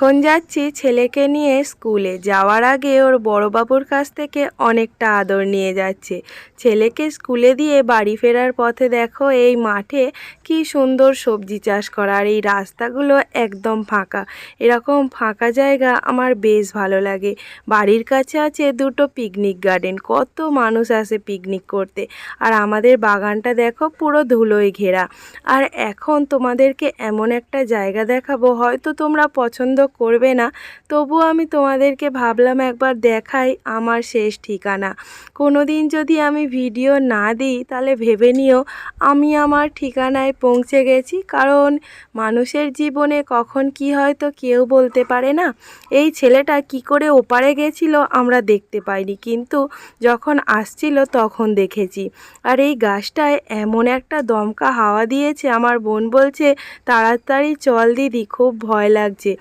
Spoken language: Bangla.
এখন যাচ্ছি ছেলেকে নিয়ে স্কুলে। যাওয়ার আগে ওর বড়বাবুর কাছ থেকে অনেকটা আদর নিয়ে যাচ্ছে। ছেলেকে স্কুলে দিয়ে বাড়ি ফেরার পথে দেখো এই মাঠে কি সুন্দর সবজি চাষ করা, আর এই রাস্তাগুলো একদম ফাঁকা। এরকম ফাঁকা জায়গা আমার বেশ ভালো লাগে। বাড়ির কাছে আছে দুটো পিকনিক গার্ডেন, কত মানুষ আসে পিকনিক করতে। আর আমাদের বাগানটা দেখো পুরো ধুলোয় ঘেরা। আর এখন তোমাদেরকে এমন একটা জায়গা দেখাবো, হয়তো তোমরা পছন্দ করবে না, তবুও আমি তোমাদেরকে ভাবলাম একবার দেখাই আমার শেষ ঠিকানা। কোনো দিন যদি আমি ভিডিও না দিই তাহলে ভেবে নিও আমি আমার ঠিকানায় পৌঁছে গেছি, কারণ মানুষের জীবনে কখন কি হয় তো কেউ বলতে পারে না। এই ছেলেটা কি করে ওপারে গেছিল আমরা দেখতে পাইনি, কিন্তু যখন আসছিল তখন দেখেছি। আর এই গাছটায় এমন একটা দমকা হাওয়া দিয়েছে, আমার বোন বলছে তাড়াতাড়ি চল দিদি, খুব ভয় লাগছে।